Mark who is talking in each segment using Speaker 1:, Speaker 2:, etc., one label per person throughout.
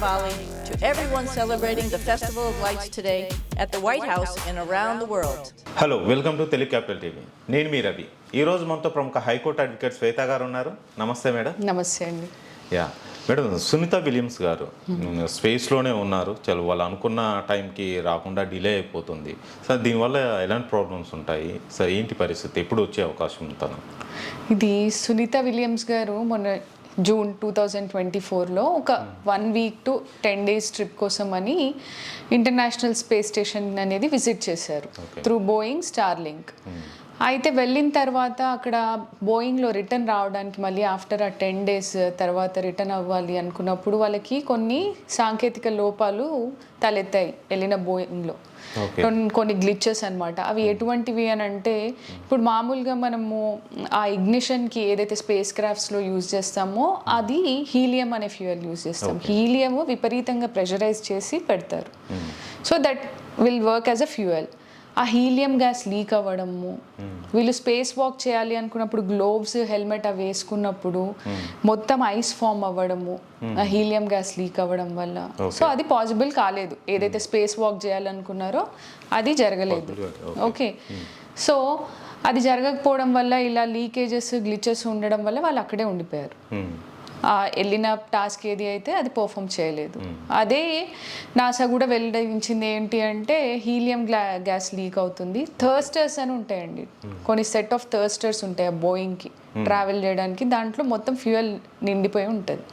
Speaker 1: Diwali to everyone celebrating the Festival of Lights today at the White House and around the world.
Speaker 2: Hello, welcome to Telugu capital TV. నేను మీ రవి. ఈరోజు మనతో ప్రముఖ high court advocate శ్వేత గారు ఉన్నారు. నమస్తే madam.
Speaker 3: నమస్తే అండి.
Speaker 2: యా మేడం, సునీత విలియమ్స్ గారు స్పేస్లోనే ఉన్నారు. చలో వాళ్ళు అనుకున్న టైంకి రాకుండా డిలే అయిపోతుంది. సార్ దీనివల్ల ఎలాంటి ప్రాబ్లమ్స్ ఉంటాయి సార్? ఏంటి పరిస్థితి? ఎప్పుడు వచ్చే అవకాశం ఉంటుంది?
Speaker 3: ఇది సునీత విలియమ్స్ గారు మొన్న జూన్ 2024లో ఒక 1 వీక్ టు 10 days ట్రిప్ కోసం అని ఇంటర్నేషనల్ స్పేస్ స్టేషన్ అనేది విజిట్ చేశారు త్రూ బోయింగ్ స్టార్లింక్. అయితే వెళ్ళిన తర్వాత అక్కడ బోయింగ్లో రిటర్న్ రావడానికి మళ్ళీ ఆఫ్టర్ ఆ 10 days తర్వాత రిటర్న్ అవ్వాలి అనుకున్నప్పుడు వాళ్ళకి కొన్ని సాంకేతిక లోపాలు తలెత్తాయి వెళ్ళిన బోయింగ్లో. కొన్ని గ్లిచెస్ అనమాట. అవి ఎటువంటివి అని అంటే, ఇప్పుడు మామూలుగా మనము ఆ ఇగ్నిషన్కి ఏదైతే స్పేస్ క్రాఫ్ట్స్లో యూజ్ చేస్తామో అది హీలియం అనే ఫ్యూయల్ యూజ్ చేస్తాం. హీలియం విపరీతంగా ప్రెషరైజ్ చేసి పెడతారు. So that will work as a fuel. ఆ హీలియం గ్యాస్ లీక్ అవ్వడము, వీళ్ళు స్పేస్ వాక్ చేయాలి అనుకున్నప్పుడు గ్లోవ్స్ హెల్మెట్ అవి వేసుకున్నప్పుడు మొత్తం ఐస్ ఫామ్ అవ్వడము ఆ హీలియం గ్యాస్ లీక్ అవ్వడం వల్ల. సో అది పాసిబుల్ కాలేదు. ఏదైతే స్పేస్ వాక్ చేయాలనుకున్నారో అది జరగలేదు. ఓకే, సో అది జరగకపోవడం వల్ల ఇలా లీకేజెస్ గ్లిచెస్ ఉండడం వల్ల వాళ్ళు అక్కడే ఉండిపోయారు. వెళ్ళిన టాస్క్ ఏది అయితే అది పర్ఫామ్ చేయలేదు. అదే నాసా కూడా వెల్లడించింది ఏంటి అంటే, హీలియం గ్యాస్ లీక్ అవుతుంది. థర్స్టర్స్ అని ఉంటాయండి, కొన్ని సెట్ ఆఫ్ థర్స్టర్స్ ఉంటాయి ఆ బోయింగ్కి ట్రావెల్ చేయడానికి. దాంట్లో మొత్తం ఫ్యూయల్ నిండిపోయి ఉంటుంది.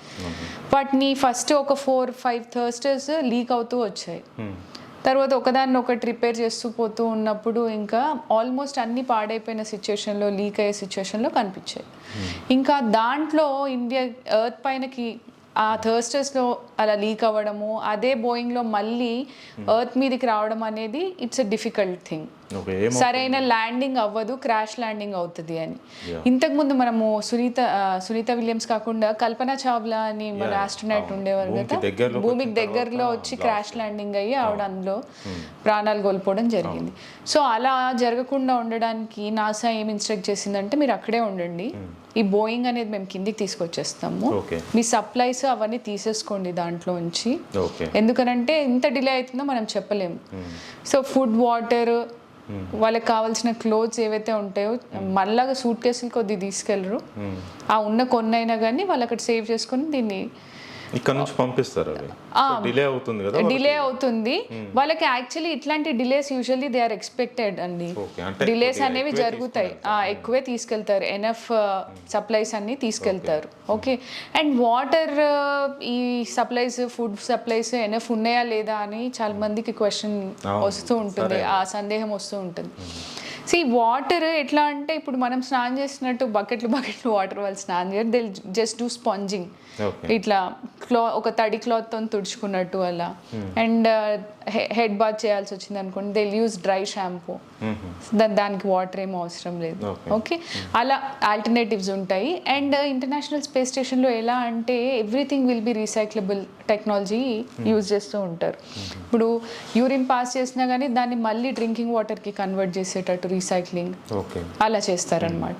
Speaker 3: వాటిని ఫస్ట్ ఒక 4-5 థర్స్టర్స్ లీక్ అవుతూ వచ్చాయి. తర్వాత ఒకదాన్ని ఒకటి రిపేర్ చేస్తూ పోతూ ఉన్నప్పుడు ఇంకా ఆల్మోస్ట్ అన్ని పాడైపోయిన సిచ్యువేషన్లో, లీక్ అయ్యే సిచ్యువేషన్లో కనిపించాయి. ఇంకా దాంట్లో ఇండియా ఎర్త్ పైనకి ఆ థర్స్టర్స్లో అలా లీక్ అవ్వడము, అదే బోయింగ్లో మళ్ళీ ఎర్త్ మీదకి రావడం అనేది ఇట్స్ ఎ డిఫికల్ట్ థింగ్. సరైన ల్యాండింగ్ అవ్వదు, క్రాష్ ల్యాండింగ్ అవుతుంది అని. ఇంతకుముందు మనము సునీత విలియమ్స్ కాకుండా కల్పన చావ్లా అని మన ఆస్ట్రోనాట్ ఉండేవారు కదా, భూమికి దగ్గరలో వచ్చి క్రాష్ ల్యాండింగ్ అయ్యి ఆవిడ అందులో ప్రాణాలు కోల్పోవడం జరిగింది. సో అలా జరగకుండా ఉండడానికి నాసా ఏం ఇన్స్ట్రక్ట్ చేసిందంటే, మీరు అక్కడే ఉండండి, ఈ బోయింగ్ అనేది మేము కిందికి తీసుకొచ్చేస్తాము, మీ సప్లైస్ అవన్నీ తీసేసుకోండి దాంట్లో ఉంచి. ఎందుకనంటే ఎంత డిలే అవుతుందో మనం చెప్పలేము. సో ఫుడ్, వాటర్, వాళ్ళకి కావాల్సిన క్లోత్స్ ఏవైతే ఉంటాయో మళ్ళా సూట్ కేసులు కొద్ది తీసుకెళ్ళరు. ఆ ఉన్న కొన్నైనా కానీ వాళ్ళు అక్కడ సేవ్ చేసుకొని దీన్ని
Speaker 2: ఇక్కడ నుంచి పంపిస్తారు. డిలే అవుతుంది కదా,
Speaker 3: డిలే అవుతుంది వాళ్ళకి. యాక్చువల్లీ ఇట్లాంటి delays usually they are expected అండి. డిలేస్ అనేవి జరుగుతాయి, ఎక్కువే తీసుకెళ్తారు, ఎనఫ్ సప్లైస్ అన్ని తీసుకెళ్తారు. ఓకే, అండ్ వాటర్, ఈ సప్లైస్, ఫుడ్ సప్లైస్ ఎనఫ్ ఉన్నాయా లేదా అని చాలా మందికి క్వశ్చన్ వస్తూ ఉంటుంది, ఆ సందేహం వస్తూ ఉంటుంది. వాటర్ ఎట్లా అంటే, ఇప్పుడు మనం స్నానం చేసినట్టు బకెట్లు వాటర్ వాళ్ళు స్నానం చేయరు, దే జస్ట్ డూ స్పాంజింగ్, ఇట్లా ఒక తడి క్లాత్తో తుడుచుకున్నట్టు అలా. అండ్ హెడ్ బాత్ చేయాల్సి వచ్చింది అనుకోండి, దే యూజ్ డ్రై షాంపూ, దానికి వాటర్ ఏమో అవసరం లేదు. ఓకే, అలా ఆల్టర్నేటివ్స్ ఉంటాయి. అండ్ ఇంటర్నేషనల్ స్పేస్ స్టేషన్లో ఎలా అంటే, everything will be recyclable technology use చేస్తూ ఉంటారు. ఇప్పుడు యూరిన్ పాస్ చేసినా కానీ దాన్ని మళ్ళీ డ్రింకింగ్ వాటర్కి కన్వర్ట్ చేసేటట్టు రీసైక్లింగ్ అలా చేస్తారనమాట.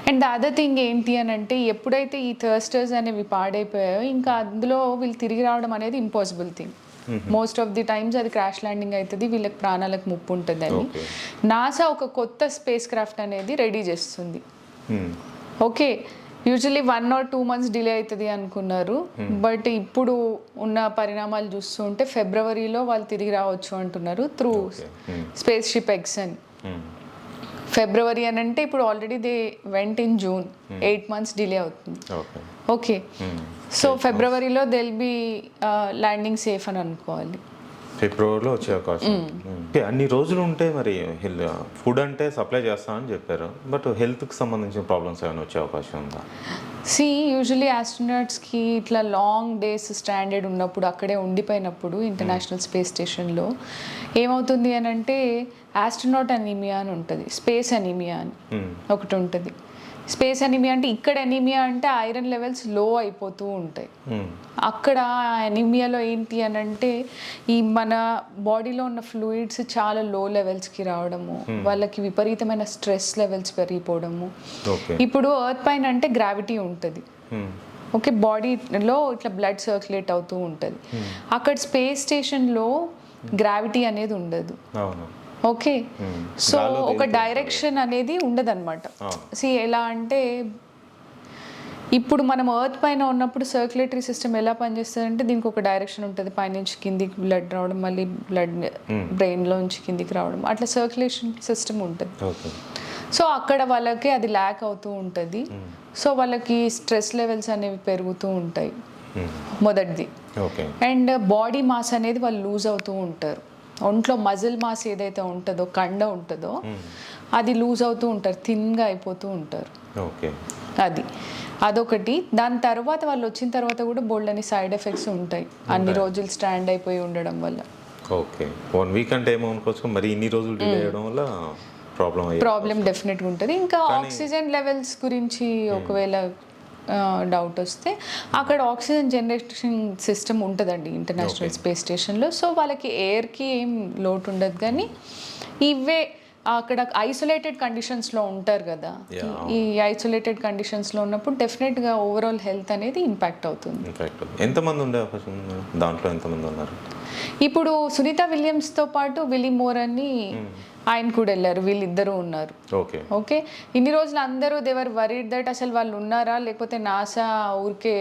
Speaker 3: అండ్ ద అదర్ థింగ్ ఏంటి అని అంటే, ఎప్పుడైతే ఈ థర్స్టర్స్ అనేవి పాడైపోయాయో ఇంకా అందులో వీళ్ళు తిరిగి రావడం అనేది impossible thing. Most of the times అది క్రాష్ ల్యాండింగ్ అవుతుంది, వీళ్ళకి ప్రాణాలకు ముప్పు ఉంటుంది అని నాసా ఒక కొత్త స్పేస్ క్రాఫ్ట్ అనేది రెడీ చేస్తుంది. Okay, usually 1 or 2 months delay అవుతుంది అనుకున్నారు, బట్ ఇప్పుడు ఉన్న పరిణామాలు చూస్తుంటే ఫిబ్రవరిలో వాళ్ళు తిరిగి రావచ్చు అంటున్నారు త్రూ స్పేస్ షిప్ ఎక్సన్. ఫిబ్రవరి అని అంటే ఇప్పుడు already they went in June, 8 months delay అవుతుంది. ఓకే, సో ఫిబ్రవరిలో దిల్ బి ల్యాండింగ్ సేఫ్ అని అనుకోవాలి.
Speaker 2: ఫిబ్రవరిలో వచ్చే అవకాశం. అన్ని రోజులు ఉంటే మరి ఫుడ్ అంటే సప్లై చేస్తామని చెప్పారు, బట్ హెల్త్కి సంబంధించిన ప్రాబ్లమ్స్ ఏమైనా వచ్చే అవకాశం ఉందా?
Speaker 3: యూజువల్లీ ఆస్ట్రోనాట్స్కి ఇట్లా లాంగ్ డేస్ స్టాండర్డ్ ఉన్నప్పుడు, అక్కడే ఉండిపోయినప్పుడు ఇంటర్నేషనల్ స్పేస్ స్టేషన్లో ఏమవుతుంది అని అంటే, ఆస్ట్రోనాట్ అనీమియా అని ఉంటుంది, స్పేస్ అనీమియా అని ఒకటి ఉంటుంది. స్పేస్ అనీమియా అంటే, ఇక్కడ అనీమియా అంటే ఐరన్ లెవెల్స్ లో అయిపోతూ ఉంటాయి. అక్కడ అనీమియాలో ఏంటి అని అంటే, ఈ మన బాడీలో ఉన్న ఫ్లూయిడ్స్ చాలా లో లెవెల్స్కి రావడము, వాళ్ళకి విపరీతమైన స్ట్రెస్ లెవెల్స్ పెరిగిపోవడము. ఇప్పుడు ఎర్త్ పైన అంటే గ్రావిటీ ఉంటుంది, ఓకే, బాడీలో ఇట్లా బ్లడ్ సర్క్యులేట్ అవుతూ ఉంటుంది. అక్కడ స్పేస్ స్టేషన్లో గ్రావిటీ అనేది ఉండదు.
Speaker 2: అవును.
Speaker 3: ఓకే, సో ఒక డైరెక్షన్ అనేది ఉండదన్నమాట. ఎలా అంటే ఇప్పుడు మనం ఎర్త్ పైన ఉన్నప్పుడు సర్క్యులేటరీ సిస్టమ్ ఎలా పనిచేస్తుంది అంటే దీనికి ఒక డైరెక్షన్ ఉంటుంది, పైనుంచి కిందికి బ్లడ్ రావడం, మళ్ళీ బ్లడ్ బ్రెయిన్లోంచి కిందికి రావడం, అట్లా సర్క్యులేషన్ సిస్టమ్ ఉంటుంది. సో అక్కడ వాళ్ళకి అది ల్యాక్ అవుతూ ఉంటుంది. సో వాళ్ళకి స్ట్రెస్ లెవెల్స్ అనేవి పెరుగుతూ ఉంటాయి, మొదటిది. అండ్ బాడీ మాస్ అనేది వాళ్ళు లూజ్ అవుతూ ఉంటారు. ఒంట్లో మజిల్ మాస్ ఏదైతే ఉంటుందో, కండ ఉంటుందో అది లూజ్ అవుతూ ఉంటారు, థిన్గా అయిపోతూ ఉంటారు. అదొకటి. దాని తర్వాత వాళ్ళు వచ్చిన తర్వాత కూడా బోల్డ్ అని సైడ్ ఎఫెక్ట్స్ ఉంటాయి, అన్ని రోజులు స్టాండ్ అయిపోయి ఉండడం వల్ల.
Speaker 2: ఓకే, 1 వీక్ అంటే ఏమనుకోవచ్చు, మరి ఇన్ని రోజులు డిలే అయ్యడం వల్ల ప్రాబ్లం
Speaker 3: డెఫినెట్గా ఉంటుంది. ఇంకా ఆక్సిజన్ లెవెల్స్ గురించి ఒకవేళ డౌట్ వస్తే అక్కడ ఆక్సిజన్ జనరేషన్ సిస్టమ్ ఉంటుందండి ఇంటర్నేషనల్ స్పేస్ స్టేషన్లో. సో వాళ్ళకి ఎయిర్కి ఏం లోటు ఉండదు, కానీ ఇవే అక్కడ ఐసోలేటెడ్ కండిషన్స్లో ఉంటారు కదా, ఈ ఐసోలేటెడ్ కండిషన్స్లో ఉన్నప్పుడు డెఫినెట్గా ఓవరాల్ హెల్త్ అనేది ఇంపాక్ట్ అవుతుంది.
Speaker 2: ఎంతమంది ఉండే అవకాశం దాంట్లో, ఎంతమంది ఉన్నారు?
Speaker 3: ఇప్పుడు సునీత విలియమ్స్తో పాటు విలీ మోర్ అని ఆయన కూడా వెళ్ళారు, వీళ్ళిద్దరూ ఉన్నారు. ఓకే, ఇన్ని రోజులు అందరూ దేవర్ వరీడ్ దట్ అసలు వాళ్ళు ఉన్నారా, లేకపోతే నాసా ఊరికే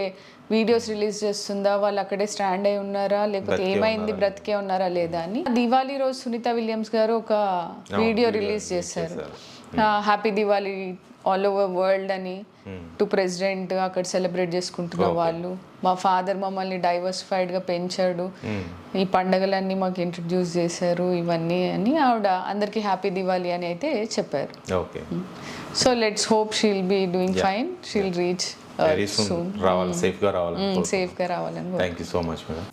Speaker 3: వీడియోస్ రిలీజ్ చేస్తుందా, వాళ్ళు అక్కడే స్టాండ్ అయి ఉన్నారా, లేకపోతే ఏమైంది, బ్రతికే ఉన్నారా లేదా అని. దివాళీ రోజు సునీత విలియమ్స్ గారు ఒక వీడియో రిలీజ్ చేశారు, happy Diwali all over world అని, టు ప్రెసిడెంట్ అక్కడ సెలబ్రేట్ చేసుకుంటున్న వాళ్ళు. మా ఫాదర్ మమ్మల్ని డైవర్సిఫైడ్గా పెంచాడు, ఈ పండగలన్నీ మాకు ఇంట్రడ్యూస్ చేశారు, ఇవన్నీ అని ఆవిడ అందరికీ హ్యాపీ దివాళీ అని అయితే చెప్పారు. So let's hope she'll be doing fine, she'll reach
Speaker 2: రావాలి, సేఫ్గా రావాలని.
Speaker 3: సేఫ్గా రావాలని.
Speaker 2: Thank you so much madam.